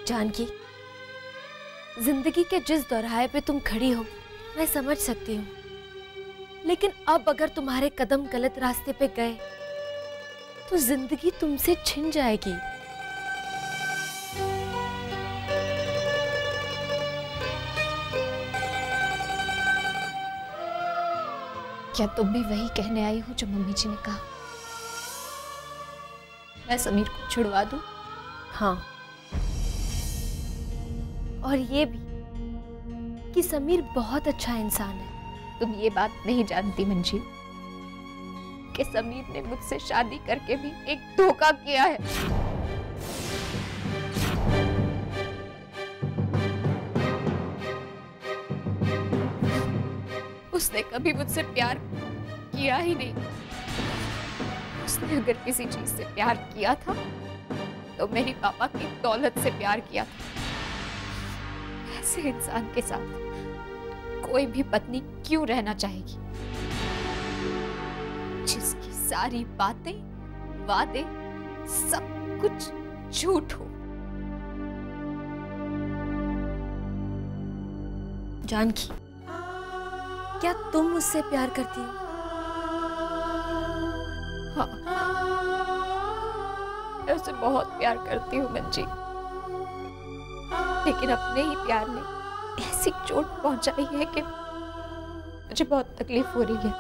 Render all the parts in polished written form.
जानकी, जिंदगी के जिस दोराहे पे तुम खड़ी हो मैं समझ सकती हूँ, लेकिन अब अगर तुम्हारे कदम गलत रास्ते पे गए तो जिंदगी तुमसे छिन जाएगी। क्या तुम भी वही कहने आई हो जो मम्मी जी ने कहा? मैं समीर को छुड़वा दूं? हाँ, और ये भी कि समीर बहुत अच्छा इंसान है। तुम ये बात नहीं जानती मंजी कि समीर ने मुझसे शादी करके भी एक धोखा किया है। उसने कभी मुझसे प्यार किया ही नहीं। उसने अगर किसी चीज से प्यार किया था तो मेरी पापा की दौलत से प्यार किया था। ऐसे इंसान के साथ कोई भी पत्नी क्यों रहना चाहेगी जिसकी सारी बातें, वादे, सब कुछ झूठ हो? जानकी, क्या तुम मुझसे प्यार करती हो? हाँ, मैं उसे बहुत प्यार करती हूँ मंजी, लेकिन अपने ही प्यार ने ऐसी चोट पहुंचाई है कि मुझे बहुत तकलीफ हो रही है।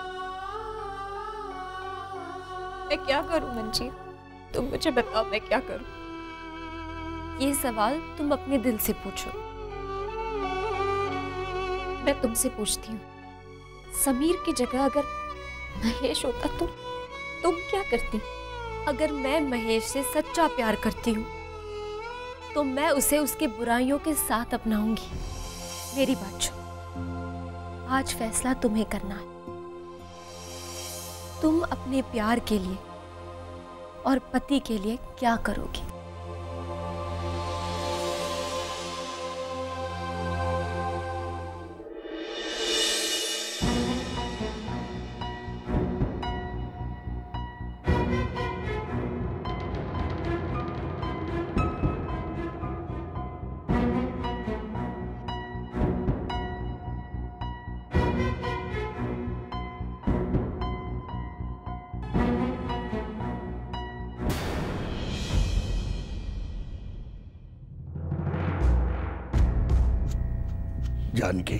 मैं क्या करूं मंजी? तुम मुझे बताओ मैं क्या करूं? ये सवाल तुम अपने दिल से पूछो। मैं तुमसे पूछती हूँ, समीर की जगह अगर महेश होता तो तुम क्या करती? अगर मैं महेश से सच्चा प्यार करती हूँ तो मैं उसे उसके बुराइयों के साथ अपनाऊंगी। मेरी बात सुनो, आज फैसला तुम्हें करना है। तुम अपने प्यार के लिए और पति के लिए क्या करोगी? जानकी,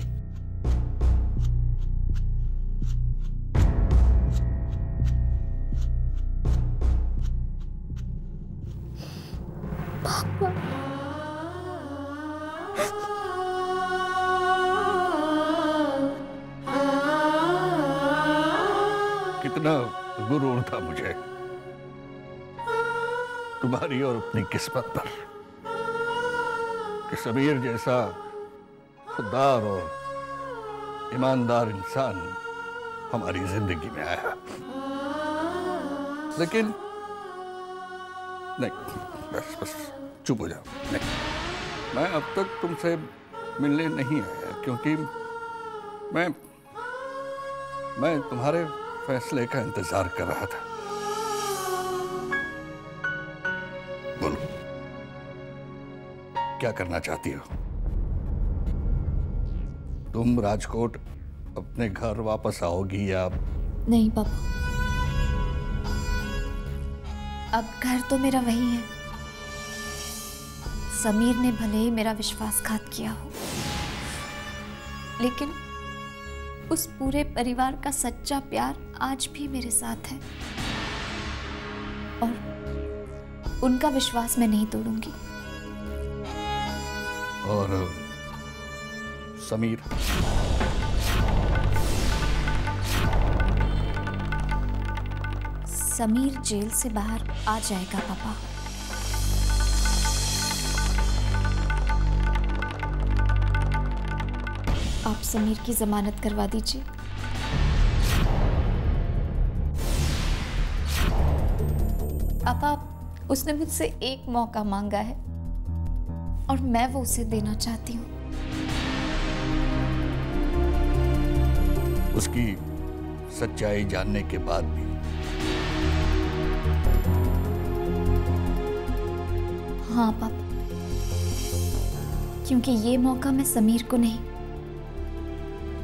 पापा, कितना गुरूर था मुझे तुम्हारी और अपनी किस्मत पर कि समीर जैसा खुददार और ईमानदार इंसान हमारी जिंदगी में आया। लेकिन नहीं, बस बस चुप हो जाओ। नहीं, मैं अब तक तुमसे मिलने नहीं आया क्योंकि मैं तुम्हारे फैसले का इंतजार कर रहा था। बोलो, क्या करना चाहती हो? तुम राजकोट अपने घर वापस आओगी या? नहीं पापा, अब घर तो मेरा वही है। समीर ने भले ही मेरा विश्वासघात किया हो, लेकिन उस पूरे परिवार का सच्चा प्यार आज भी मेरे साथ है और उनका विश्वास मैं नहीं तोड़ूंगी। और समीर? समीर जेल से बाहर आ जाएगा पापा। आप समीर की जमानत करवा दीजिए। पापा, उसने मुझसे एक मौका मांगा है और मैं वो उसे देना चाहती हूँ। उसकी सच्चाई जानने के बाद भी। हाँ पापा, क्योंकि ये मौका मैं समीर को नहीं,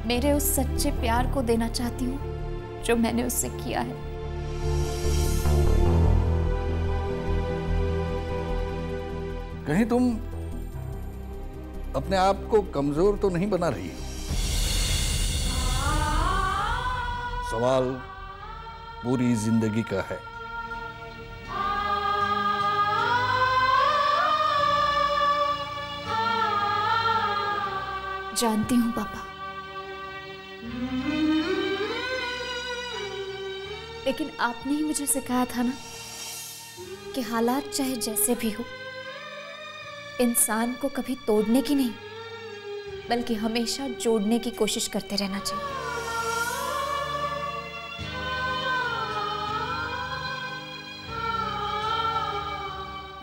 मेरे उस सच्चे प्यार को देना चाहती हूँ जो मैंने उससे किया है। कहीं तुम अपने आप को कमजोर तो नहीं बना रही हो? सवाल पूरी जिंदगी का है। जानती हूँ पापा, लेकिन आपने ही मुझे सिखाया था ना कि हालात चाहे जैसे भी हो, इंसान को कभी तोड़ने की नहीं बल्कि हमेशा जोड़ने की कोशिश करते रहना चाहिए।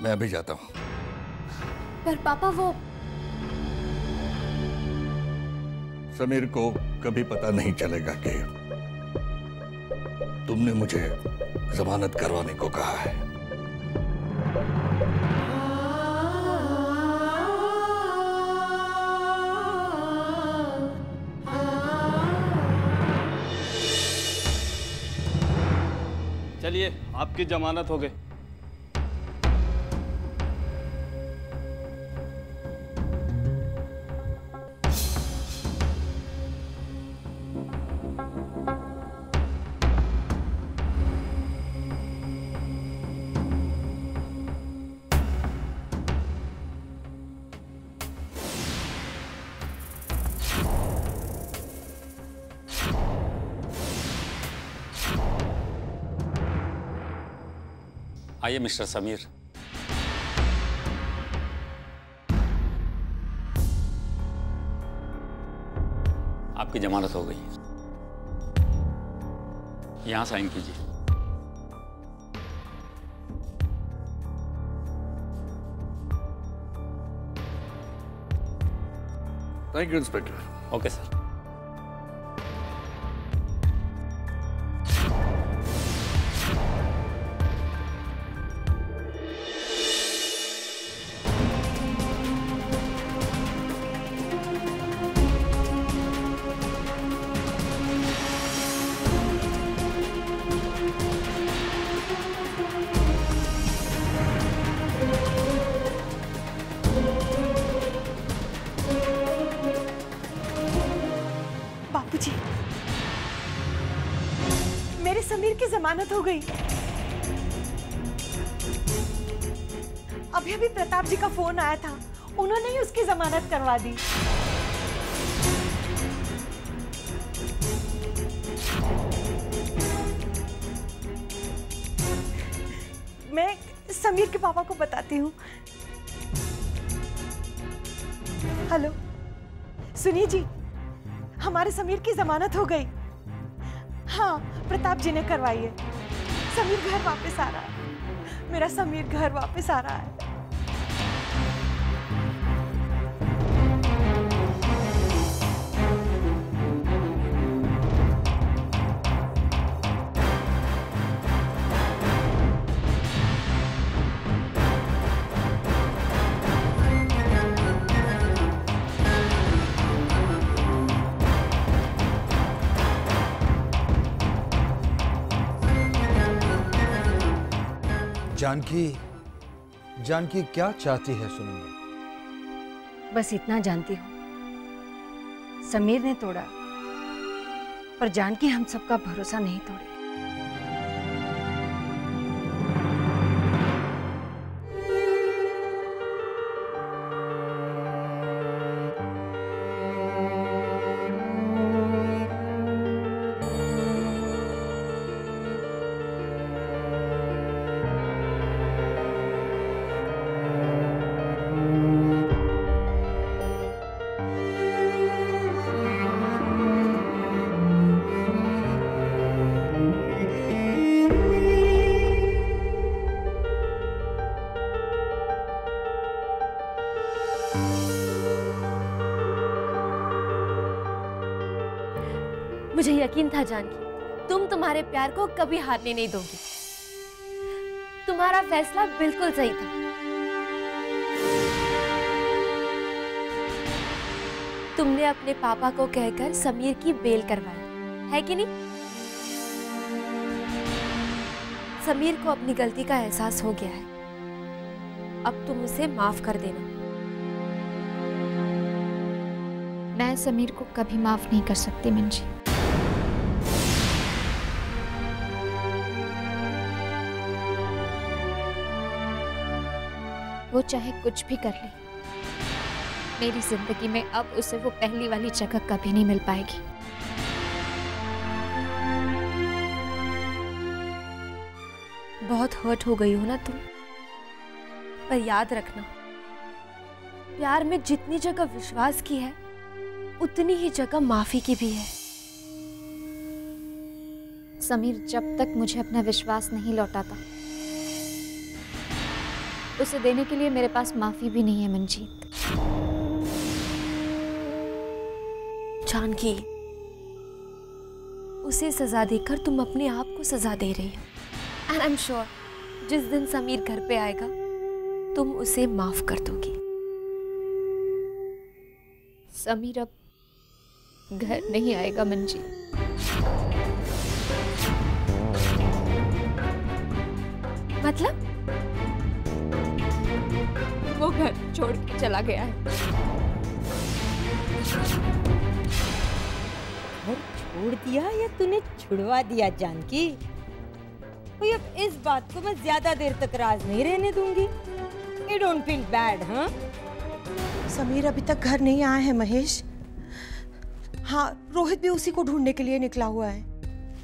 मैं अभी जाता हूं। पर पापा वो समीर को कभी पता नहीं चलेगा कि तुमने मुझे जमानत करवाने को कहा है। चलिए, आपकी जमानत हो गई। आइए मिस्टर समीर। आपकी जमानत हो गई, यहां साइन कीजिए। Thank you inspector. Okay sir. Bapuji, मेरे समीर की जमानत हो गई। अभी अभी प्रताप जी का फोन आया था, उन्होंने ही उसकी जमानत करवा दी। मैं समीर के पापा को बताती हूँ। हेलो, सुनिए जी, हमारे समीर की जमानत हो गई। हाँ, प्रताप जी ने करवाई है। समीर घर वापस आ रहा है। मेरा समीर घर वापस आ रहा है। जानकी क्या चाहती है सुनंदा? बस इतना जानती हूँ, समीर ने तोड़ा, पर जानकी हम सबका भरोसा नहीं तोड़ी। मुझे यकीन था जानकी, तुम तुम्हारे प्यार को कभी हारने नहीं दोगी। तुम्हारा फैसला बिल्कुल सही था। तुमने अपने पापा को कहकर समीर की बेल करवाई, है कि नहीं? समीर को अपनी गलती का एहसास हो गया है। अब तुम उसे माफ कर देना। मैं समीर को कभी माफ नहीं कर सकती मंजी। वो चाहे कुछ भी कर ले, मेरी जिंदगी में अब उसे वो पहली वाली जगह कभी नहीं मिल पाएगी। बहुत हर्ट हो गई हो ना तुम, पर याद रखना, प्यार में जितनी जगह विश्वास की है उतनी ही जगह माफी की भी है। समीर जब तक मुझे अपना विश्वास नहीं लौटाता, उसे देने के लिए मेरे पास माफी भी नहीं है मंजीत। जानकी, उसे सजा देकर तुम अपने आप को सजा दे रही हो। एंड आई एम श्योर जिस दिन समीर घर पे आएगा तुम उसे माफ कर दोगी। समीर अब घर नहीं आएगा मंजी। मतलब? वो घर छोड़ के चला गया है। घर छोड़ दिया या तूने छुड़वा दिया जानकी? कोई अब इस बात को मैं ज्यादा देर तक राज नहीं रहने दूंगी। You don't feel bad, हाँ? समीर अभी तक घर नहीं आया है महेश। हाँ, रोहित भी उसी को ढूंढने के लिए निकला हुआ है।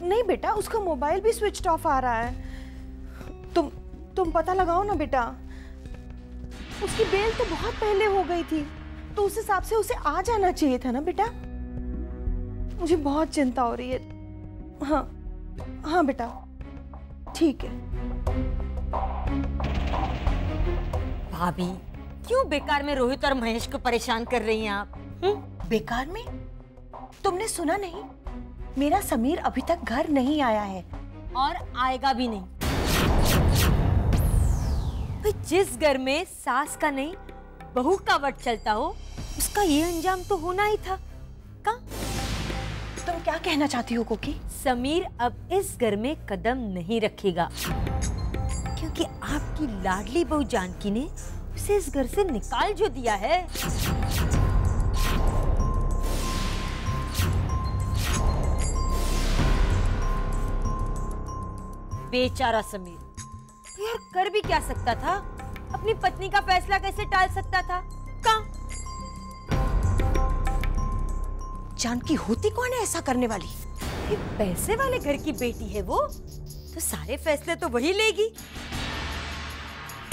नहीं बेटा, उसका मोबाइल भी स्विच ऑफ आ रहा है। तुम पता लगाओ ना बेटा। उसकी बेल तो बहुत पहले हो गई थी, तो उस हिसाब से उसे आ जाना चाहिए था ना बेटा। मुझे बहुत चिंता हो रही है। हाँ हाँ बेटा, ठीक है। भाभी, क्यों बेकार में रोहित और महेश को परेशान कर रही हैं आप? बेकार में? तुमने सुना नहीं? मेरा समीर अभी तक घर नहीं आया है और आएगा भी नहीं। भाई, जिस घर में सास का नहीं बहू का वट चलता हो, उसका ये अंजाम तो होना ही था। का? तुम क्या कहना चाहती हो कोकी? समीर अब इस घर में कदम नहीं रखेगा, क्योंकि आपकी लाडली बहू जानकी ने उसे इस घर से निकाल जो दिया है। बेचारा समीर यार, कर भी क्या सकता था? अपनी पत्नी का फैसला कैसे टाल सकता था? कहाँ? जानकी होती कौन है ऐसा करने वाली? ये पैसे वाले घर की बेटी है वो, तो सारे फैसले तो वही लेगी।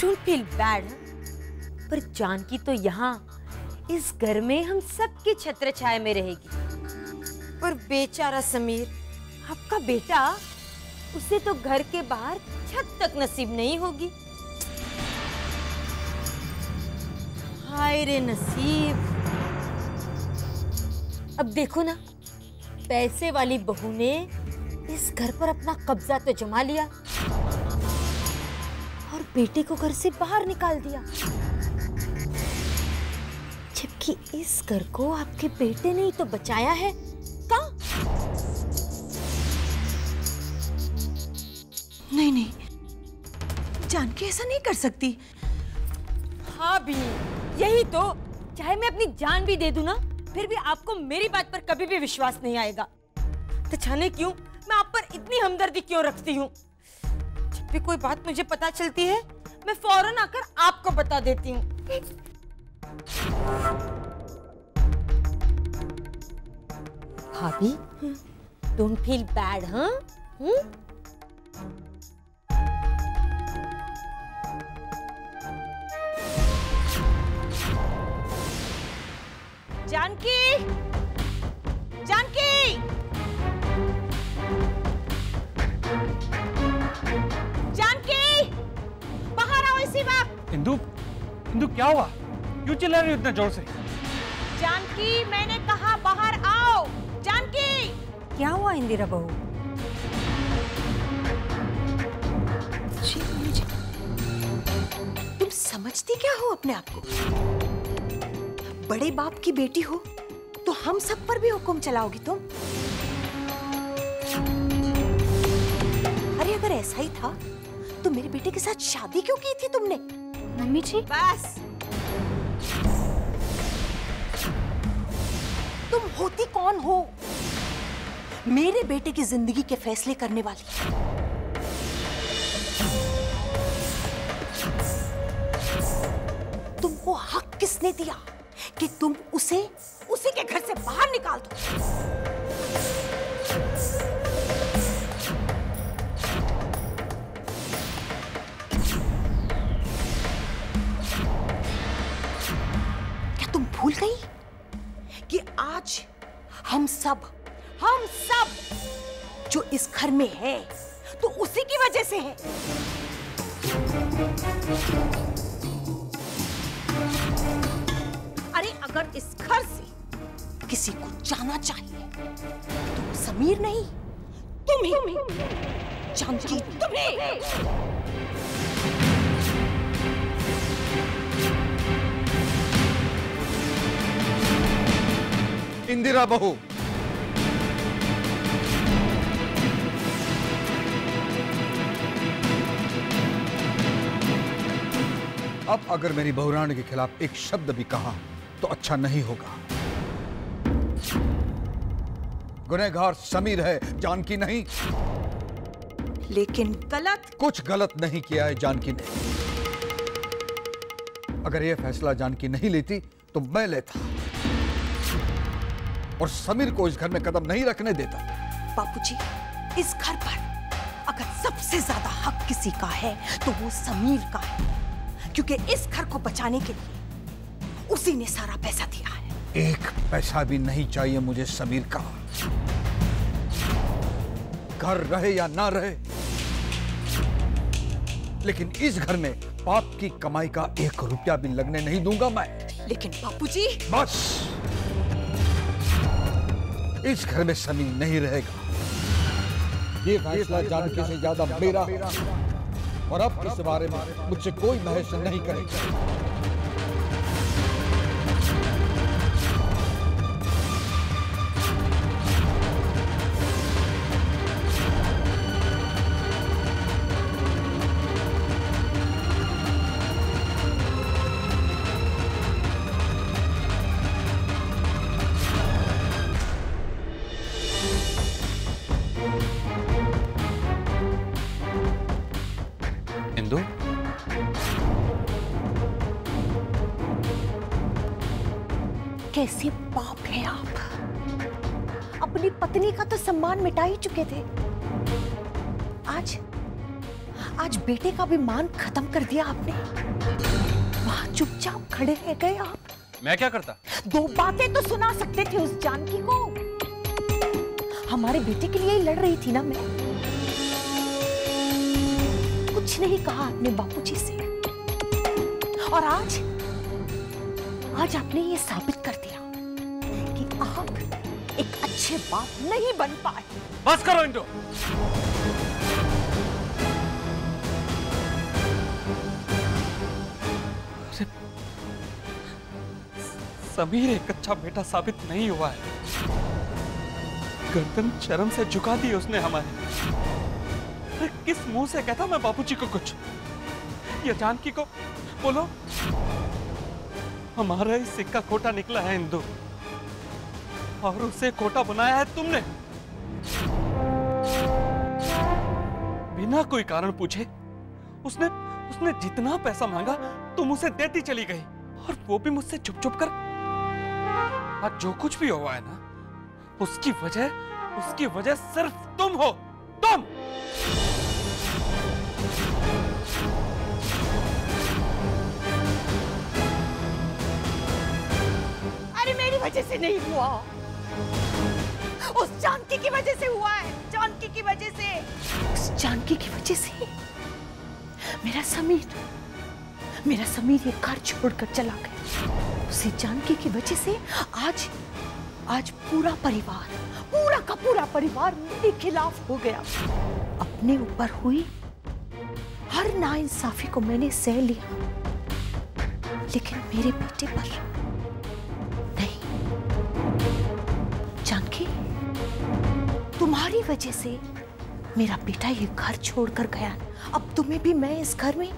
Don't feel bad, पर जानकी तो यहाँ इस घर में हम सबकी छत्र छाया में रहेगी। पर बेचारा समीर, आपका बेटा, उसे तो घर के बाहर छत तक नसीब नहीं होगी। हाय रे नसीब। अब देखो ना, पैसे वाली बहू ने इस घर पर अपना कब्जा तो जमा लिया और बेटे को घर से बाहर निकाल दिया, जबकि इस घर को आपके बेटे ने ही तो बचाया है। कहाँ? नहीं, जानकी ऐसा नहीं कर सकती। हाँ भी, यही तो। चाहे मैं अपनी जान भी दे दूं ना, फिर भी आपको मेरी बात पर कभी भी विश्वास नहीं आएगा। तो जाने क्यों मैं आप पर इतनी हमदर्दी क्यों रखती हूँ? जब भी कोई बात मुझे पता चलती है, मैं फौरन आकर आपको बता देती हूँ। भाभी, डोंट फील बैड, हाँ? जानकी, जानकी, जानकी, बाहर आओ इसी वक्त। इंदु, इंदु क्या हुआ? क्यों चिल्ला रही हो इतना जोर से? जानकी, मैंने कहा बाहर आओ। जानकी। क्या हुआ इंदिरा बहू? तुम समझती क्या हो अपने आप को? बड़े बाप की बेटी हो तो हम सब पर भी हुक्म चलाओगी तुम? अरे अगर ऐसा ही था तो मेरे बेटे के साथ शादी क्यों की थी तुमने? मम्मी जी, बस, तुम होती कौन हो? मेरे बेटे की जिंदगी के फैसले करने वाली। तुमको हक किसने दिया कि तुम उसे उसी के घर से बाहर निकाल दो? क्या तुम भूल गई कि आज हम सब जो इस घर में है तो उसी की वजह से है। अरे अगर इस घर से किसी को जाना चाहिए तो समीर नहीं, तुम ही जानकी, तुम्हें। इंदिरा बहू, अब अगर मेरी बहुरानी के खिलाफ एक शब्द भी कहा तो अच्छा नहीं होगा। गुनहगार समीर है, जानकी नहीं। लेकिन गलत, कुछ गलत नहीं किया है जानकी ने। अगर यह फैसला जानकी नहीं लेती तो मैं लेता और समीर को इस घर में कदम नहीं रखने देता। बापूजी, इस घर पर अगर सबसे ज्यादा हक किसी का है तो वो समीर का है, क्योंकि इस घर को बचाने के लिए उसी ने सारा पैसा दिया है। एक पैसा भी नहीं चाहिए मुझे समीर का। घर रहे या ना रहे, लेकिन इस घर में पाप की कमाई का 1 रुपया भी लगने नहीं दूंगा मैं। लेकिन बापूजी, बस, इस घर में समीर नहीं रहेगा। ये फैसला जानकी से ज्यादा मेरा, और अब इस बारे में मुझसे कोई बहस नहीं करेगा। इंदु, कैसे पाप हैं आप? अपनी पत्नी का तो सम्मान मिटा ही चुके थे। आज बेटे का भी मान खत्म कर दिया आपने। वहां चुपचाप खड़े रह गए आप। मैं क्या करता? 2 बातें तो सुना सकते थे उस जानकी को। हमारे बेटे के लिए ही लड़ रही थी ना मैं। कुछ नहीं कहा आपने बापूजी से, और आज आपने ये साबित कर दिया कि आप एक अच्छे बाप नहीं बन पाए। बस करो इंदु। समीर एक अच्छा बेटा साबित नहीं हुआ है। गर्दन शर्म से झुका दी उसने हमारे। किस मुंह से कहता मैं बापूजी को कुछ? ये जानकी को बोलो, हमारा ही सिक्का खोटा निकला है इंदु, और उसे खोटा बनाया है तुमने। बिना कोई कारण पूछे उसने जितना पैसा मांगा तुम उसे देती चली गई, और वो भी मुझसे चुप चुप कर। आज जो कुछ भी हुआ है ना, उसकी वजह सिर्फ तुम हो, तुम। अरे मेरी वजह से नहीं हुआ, उस जानकी की वजह से हुआ है। जानकी की वजह से, उस जानकी की वजह से मेरा समीर ये घर छोड़कर चला गया। उसी जानकी की वजह से आज पूरा का पूरा परिवार मेरे खिलाफ हो गया। अपने ऊपर हुई हर नाइंसाफी को मैंने सह लिया, लेकिन मेरे बेटे पर नहीं। जानकी, तुम्हारी वजह से मेरा बेटा ये घर छोड़कर गया। अब तुम्हें भी मैं इस घर में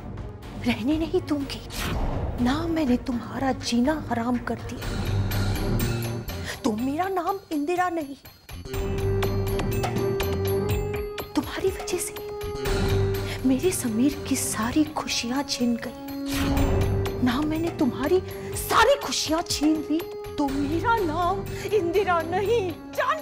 रहने नहीं दूंगी। ना मैंने तुम्हारा जीना हराम कर दिया, तो मेरा नाम इंदिरा नहीं। तुम्हारी वजह से मेरे समीर की सारी खुशियां छिन गई। ना मैंने तुम्हारी सारी खुशियां छीन ली, तो मेरा नाम इंदिरा नहीं। जान